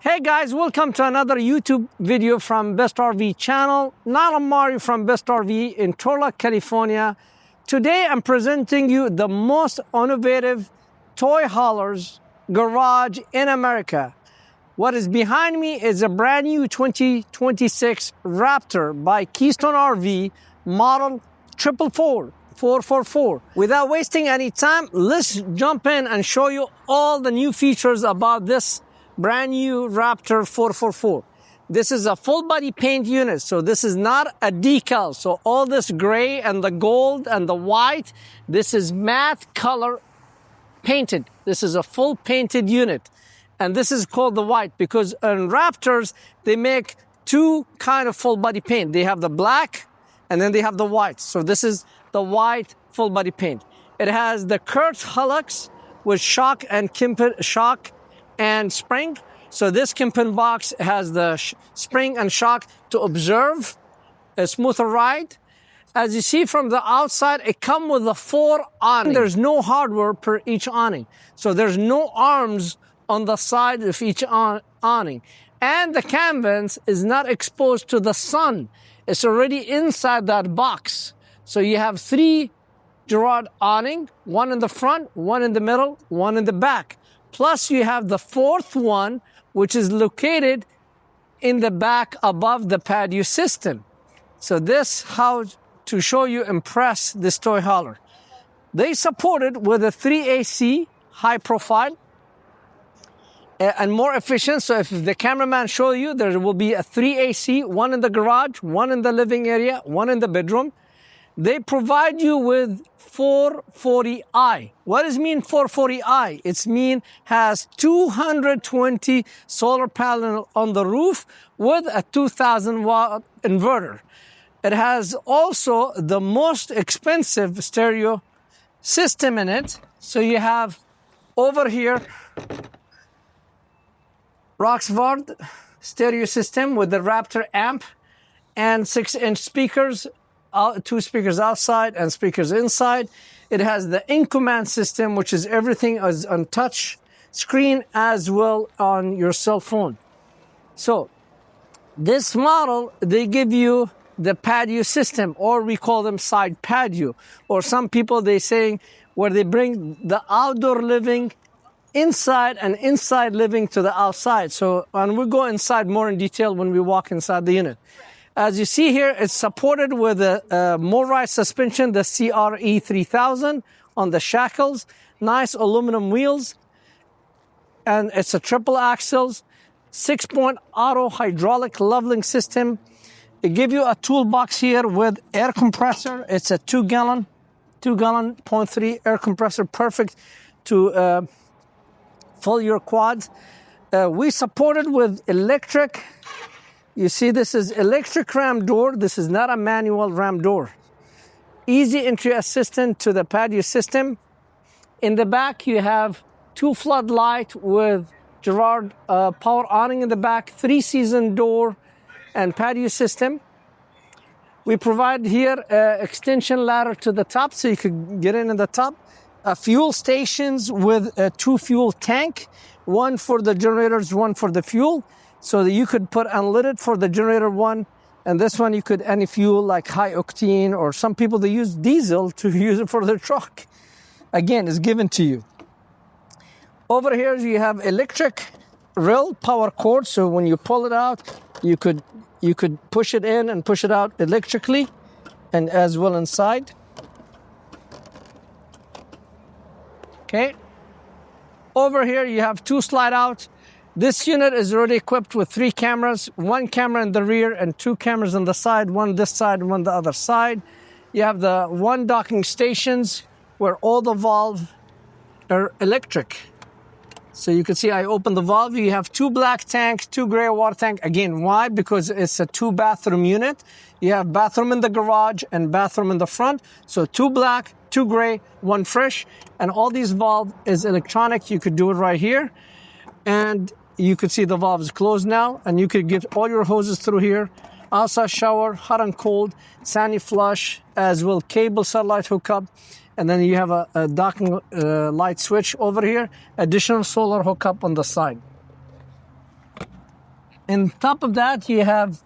Hey guys, welcome to another YouTube video from Best RV channel. Nala Mari from Best RV in Turlock, California. Today I'm presenting you the most innovative toy haulers garage in America. What is behind me is a brand new 2026 Raptor by Keystone RV model 444. Without wasting any time, let's jump in and show you all the new features about this brand new Raptor 444. This is a full body paint unit, so this is not a decal. So all this gray and the gold and the white, this is matte color painted. This is a full painted unit. And this is called the white because in Raptors, they make two kind of full body paint. They have the black and then they have the white. So this is the white full body paint. It has the Kurt Hillux with shock and spring. So this Kimpin box has the spring and shock to observe a smoother ride. As you see from the outside, it comes with the 4 awning. There's no hardware per each awning. So there's no arms on the side of each awning. And the canvas is not exposed to the sun. It's already inside that box. So you have 3 Girard awning, 1 in the front, 1 in the middle, 1 in the back. Plus you have the 4th one, which is located in the back above the patio system. So this how to show you impress this toy hauler. They support it with a 3 AC high profile and more efficient. So if the cameraman show you, there will be a 3 AC, 1 in the garage, 1 in the living area, 1 in the bedroom. They provide you with 440i. What does mean 440i? It's mean has 220 solar panel on the roof with a 2000 watt inverter. It has also the most expensive stereo system in it. So you have over here Roxford stereo system with the Raptor amp and 6-inch speakers, 2 speakers outside and speakers inside. It has the in-command system, which is everything is on touch screen as well on your cell phone. So this model, they give you the patio system, or we call them side patio, or some people they saying where they bring the outdoor living inside and inside living to the outside. So, and we'll go inside more in detail when we walk inside the unit. As you see here, it's supported with a motorized suspension, the CRE 3000 on the shackles, nice aluminum wheels, and it's a triple axles, 6-point auto hydraulic leveling system. It gives you a toolbox here with air compressor. It's a 2-gallon, 0.3 air compressor, perfect to fill your quads. We support it with electric. You see, this is electric ram door. This is not a manual ram door. Easy entry assistant to the patio system. In the back, you have 2 floodlight with Girard power awning in the back, 3-season door and patio system. We provide here extension ladder to the top so you could get in the top. Fuel stations with a 2 fuel tank, 1 for the generators, 1 for the fuel. So that you could put unleaded for the generator 1, and this one you could any fuel like high octane, or some people they use diesel to use it for their truck. Again, it's given to you. Over here you have electric rail power cord, so when you pull it out, you could push it in and push it out electrically, and as well inside. Okay. Over here you have 2 slide out. This unit is already equipped with 3 cameras, 1 camera in the rear and 2 cameras on the side, 1 this side, 1 the other side. You have the 1 docking stations where all the valves are electric. So you can see I open the valve. You have 2 black tanks, 2 gray water tank. Again, why? Because it's a 2-bathroom unit. You have bathroom in the garage and bathroom in the front. So 2 black, 2 gray, 1 fresh. And all these valves is electronic. You could do it right here. And you could see the valve is closed now, and you could get all your hoses through here. Outside shower, hot and cold, sandy flush, as well cable satellite hookup. And then you have a docking light switch over here, additional solar hookup on the side. On top of that, you have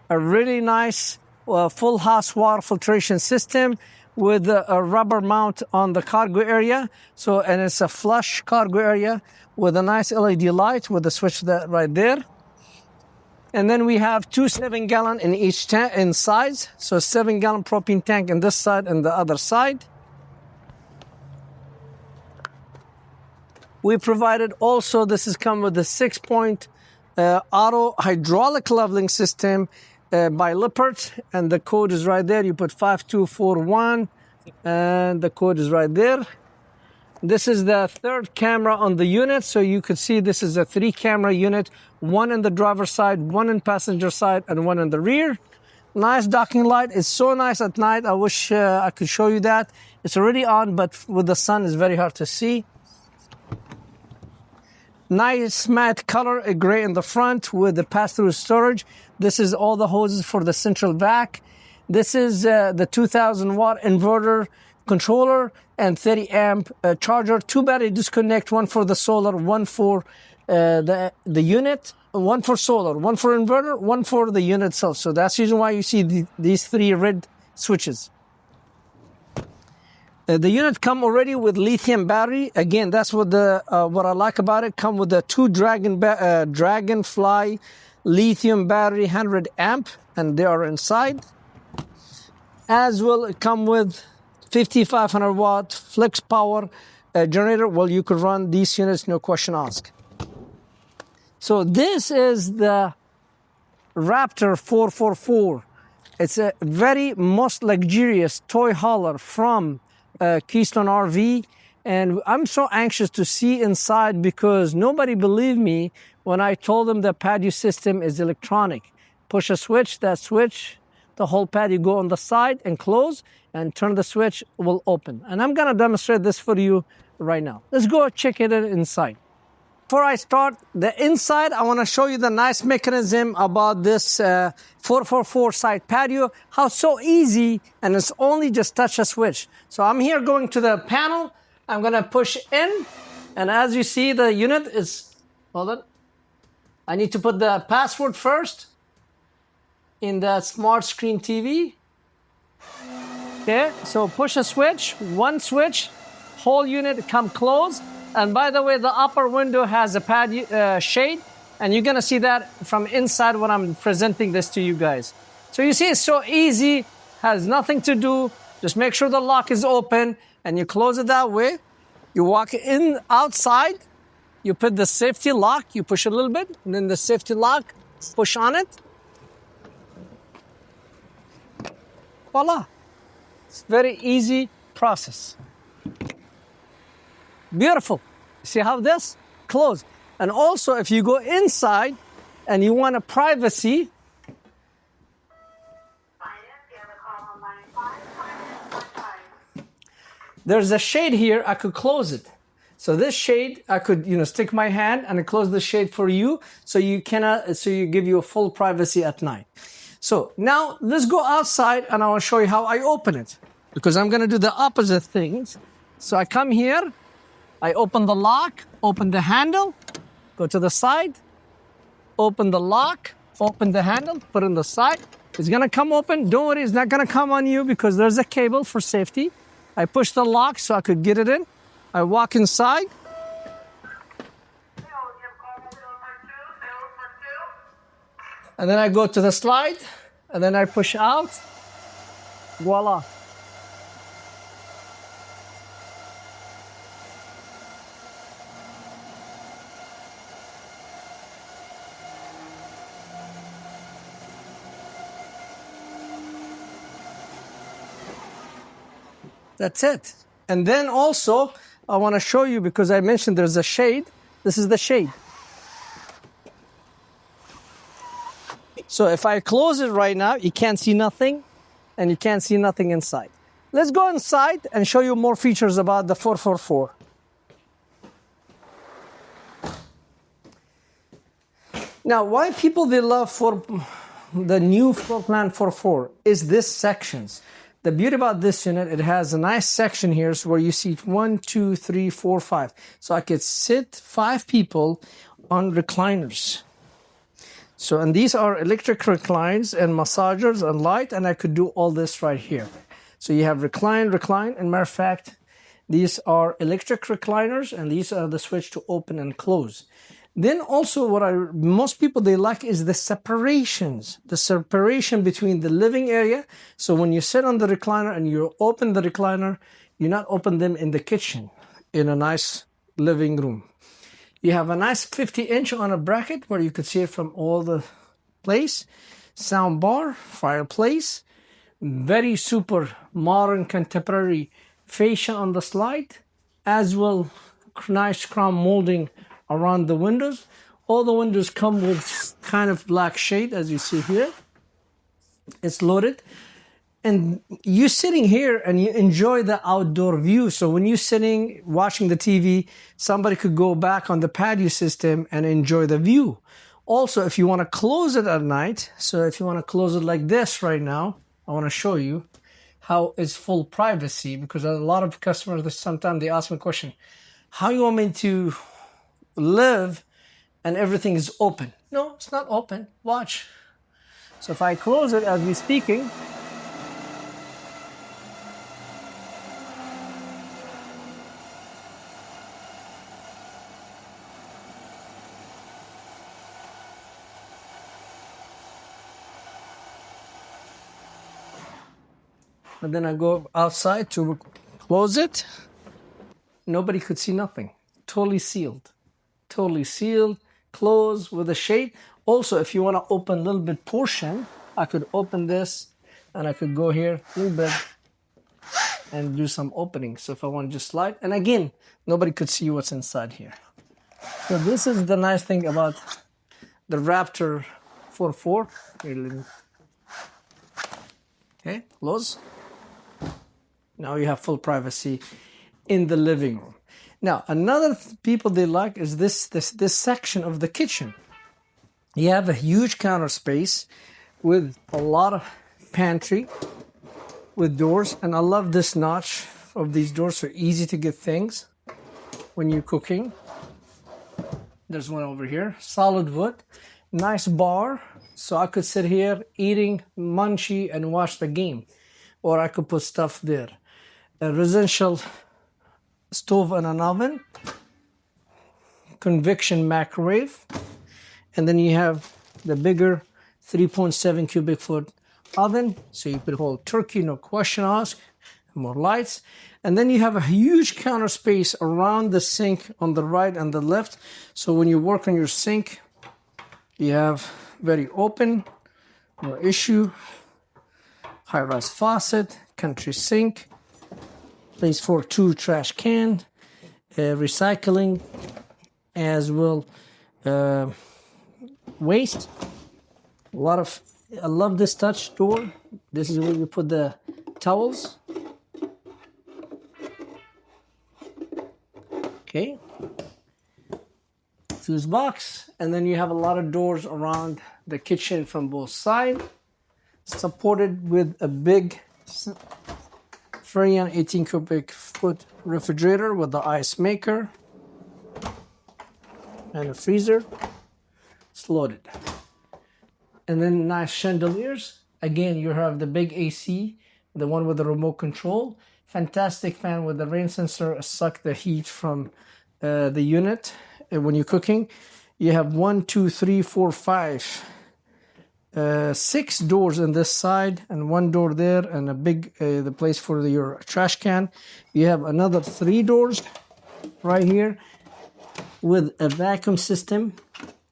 a really nice full house water filtration system with a rubber mount on the cargo area. So, and it's a flush cargo area with a nice LED light with a switch that right there. And then we have 2 7-gallon in each tank in size. So 7-gallon propane tank in this side and the other side. We provided also, this is come with a 6-point auto hydraulic leveling system by Lippert, and the code is right there. You put 5241 and the code is right there. This is the 3rd camera on the unit, so you could see this is a 3-camera unit, 1 in the driver's side, 1 in passenger side, and 1 in the rear. Nice docking light. It's so nice at night. I wish I could show you that. It's already on, but with the sun it's very hard to see. Nice matte color, a gray in the front with the pass-through storage. This is all the hoses for the central vac. This is the 2000 watt inverter controller and 30 amp charger. 2 battery disconnect, 1 for the solar, 1 for the unit, 1 for solar, 1 for inverter, 1 for the unit itself. So that's the reason why you see these 3 red switches. The unit come already with lithium battery. Again, that's what what I like about it. Come with the 2 Dragonfly lithium battery, 100 amp, and they are inside. As well, it come with 5500 watt flex power generator. Well, you could run these units, no question asked. So this is the Raptor 444. It's a very most luxurious toy hauler from Keystone RV, and I'm so anxious to see inside because nobody believed me when I told them the patio system is electronic. Push a switch, that switch, the whole patio go on the side and close, and turn the switch, will open. And I'm gonna demonstrate this for you right now. Let's go check it inside. Before I start the inside, I want to show you the nice mechanism about this 444 side patio. How so easy, and it's only just touch a switch. So I'm here going to the panel. I'm going to push in, and as you see, the unit is, hold on. I need to put the password first in the smart screen TV. Okay, so push a switch, 1 switch, whole unit come close. And by the way, the upper window has a patio shade, and you're gonna see that from inside when I'm presenting this to you guys. So you see, it's so easy, has nothing to do. Just make sure the lock is open, and you close it that way. You walk in outside, you put the safety lock, you push a little bit, and then the safety lock, push on it. Voila. It's a very easy process. Beautiful. See how this? Close. And also, if you go inside and you want a privacy, there's a shade here. I could close it. So this shade, I could, stick my hand and close the shade for you, so you give you a full privacy at night. So now let's go outside, and I will show you how I open it, because I'm going to do the opposite things. So I come here. I open the lock, open the handle, go to the side, open the lock, open the handle, put it on the side. It's gonna come open. Don't worry, it's not gonna come on you because there's a cable for safety. I push the lock so I could get it in. I walk inside. And then I go to the slide, and then I push out. Voila. That's it. And then also, I want to show you, because I mentioned there's a shade. This is the shade. So if I close it right now, you can't see nothing, and you can't see nothing inside. Let's go inside and show you more features about the 444. Now, why people they love the new floor plan 444 is this sections. The beauty about this unit, it has a nice section here where you see 1, 2, 3, 4, 5. So I could sit 5 people on recliners. So, and these are electric reclines and massagers and light, and I could do all this right here. So you have recline, and matter of fact, these are electric recliners, and these are the switch to open and close. Then also most people they like is the separations, the separation between the living area. So when you sit on the recliner and you open the recliner, you not open them in the kitchen, in a nice living room. You have a nice 50-inch on a bracket where you could see it from all the place. Sound bar, fireplace, very super modern contemporary fascia on the slide, as well nice crown molding around the windows. All the windows come with kind of black shade, as you see here. It's loaded. And you're sitting here and you enjoy the outdoor view. So when you're sitting watching the TV, somebody could go back on the patio system and enjoy the view. Also, if you want to close it at night, so if you want to close it like this right now, I want to show you how it's full privacy, because a lot of customers, sometimes they ask me a question, how you want me to live and everything is open? No, it's not open. Watch. So if I close it as we're speaking, and then I go outside to close it, nobody could see nothing. Totally sealed, closed with a shade. Also, if you want to open a little bit portion, I could open this and I could go here a little bit and do some opening. So if I want to just slide, and again, nobody could see what's inside here. So this is the nice thing about the Raptor 4.4. Okay, close. Now you have full privacy in the living room. Now, another people they like is this section of the kitchen. You have a huge counter space with a lot of pantry with doors. And I love this notch of these doors, so easy to get things when you're cooking. There's one over here, solid wood, nice bar. So I could sit here eating munchy and watch the game. Or I could put stuff there. A residential stove and an oven, convection microwave, and then you have the bigger 3.7 cubic foot oven, so you could hold turkey, no question asked, more lights. And then you have a huge counter space around the sink on the right and the left, so when you work on your sink, you have very open, no issue, high-rise faucet, country sink, place for 2 trash can, recycling, as well waste. I love this touch door. This is where you put the towels. Okay. Fuse box, and then you have a lot of doors around the kitchen from both sides, supported with a big Freon 18 cubic foot refrigerator with the ice maker and a freezer. It's loaded. And then nice chandeliers. Again, you have the big AC, the one with the remote control. Fantastic fan with the rain sensor, suck the heat from the unit when you're cooking. You have 1, 2, 3, 4, 5, 6 doors on this side and 1 door there, and a big the place for your trash can. You have another 3 doors right here with a vacuum system,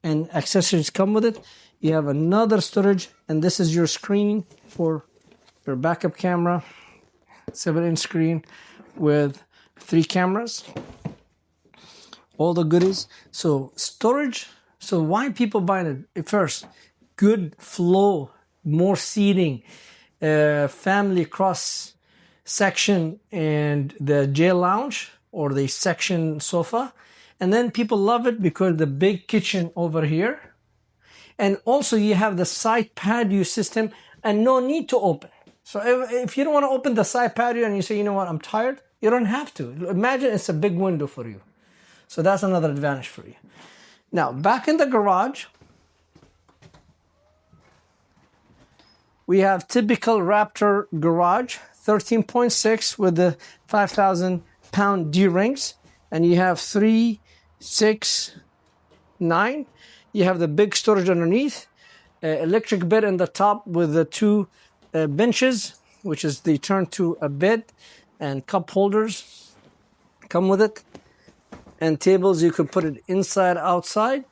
and accessories come with it. You have another storage, and this is your screen for your backup camera, 7-inch screen with 3 cameras, all the goodies. So storage. So why people buying it? First, good flow, more seating, family cross section, and the jail lounge or the section sofa. And then people love it because the big kitchen over here. And also you have the side patio system and no need to open. So if you don't want to open the side patio and you say, you know what, I'm tired, you don't have to. Imagine it's a big window for you. So that's another advantage for you. Now, back in the garage, We have typical Raptor garage, 13.6 with the 5,000-pound D-rings. And you have 3, 6, 9. You have the big storage underneath. Electric bed in the top with the 2 benches, which is they turn to a bed, and cup holders come with it. And tables, you could put it inside, outside.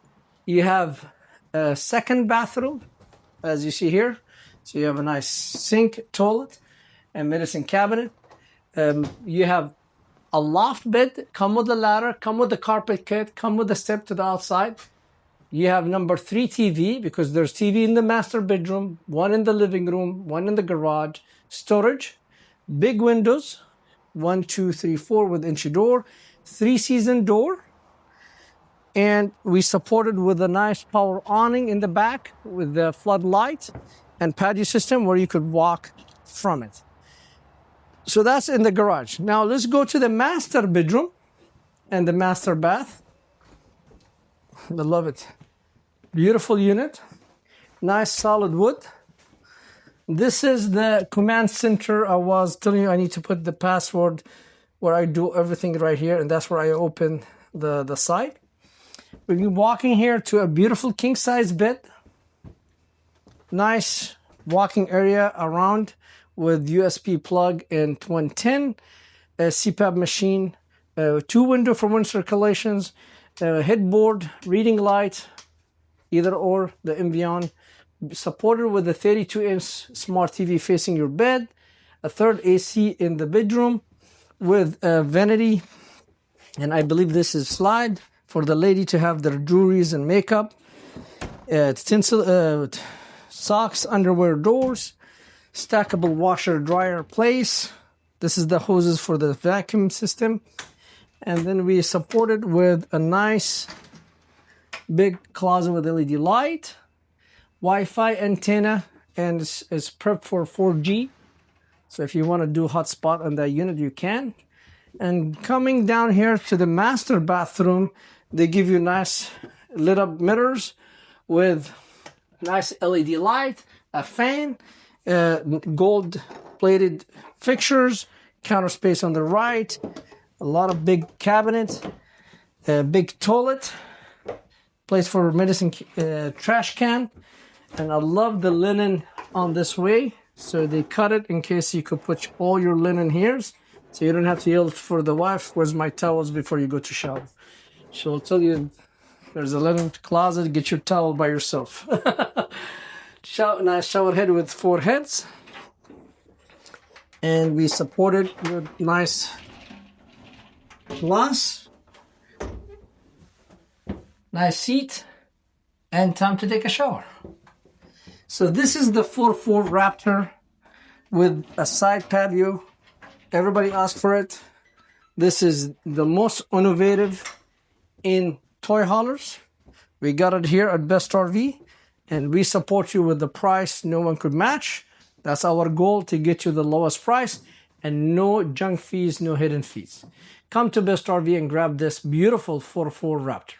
You have a second bathroom, as you see here. So you have a nice sink, toilet, and medicine cabinet. You have a loft bed, come with the ladder, come with the carpet kit, come with the step to the outside. You have number 3 TV, because there's TV in the master bedroom, 1 in the living room, 1 in the garage. Storage, big windows, 1, 2, 3, 4 with entry door, 3-season door. And we supported with a nice power awning in the back with the floodlight and patio system where you could walk from it. So that's in the garage. Now let's go to the master bedroom and the master bath. I love it. Beautiful unit. Nice solid wood. This is the command center. I was telling you I need to put the password where I do everything right here, and that's where I open the site. We'll be walking here to a beautiful king-size bed. Nice walking area around with USB plug and 110, a CPAP machine, 2 window for wind circulations, headboard, reading light, either or, the Envion, supported with a 32-inch smart TV facing your bed, a third AC in the bedroom with a vanity, and I believe this is slide for the lady to have their jewelries and makeup, tinsel, socks, underwear doors, stackable washer dryer place. This is the hoses for the vacuum system. And then we support it with a nice big closet with LED light, Wi-Fi antenna, and it's prepped for 4G. So if you want to do hotspot on that unit, you can. And coming down here to the master bathroom, they give you nice lit up mirrors with nice LED light, a fan, gold plated fixtures, counter space on the right, a lot of big cabinets, a big toilet, place for medicine, trash can. And I love the linen on this way. So they cut it in case you could put all your linen here. So you don't have to yell for the wife, where's my towels, before you go to shower. She'll tell you there's a linen closet, get your towel by yourself. Nice shower head with 4 heads. And we support it with nice glass, nice seat, and time to take a shower. So this is the 4.4 Raptor with a side patio. Everybody asked for it. This is the most innovative in toy haulers. We got it here at Best RV, and we support you with the price no one could match. That's our goal, to get you the lowest price and no junk fees, no hidden fees. Come to Best RV and grab this beautiful 4.4 Raptor.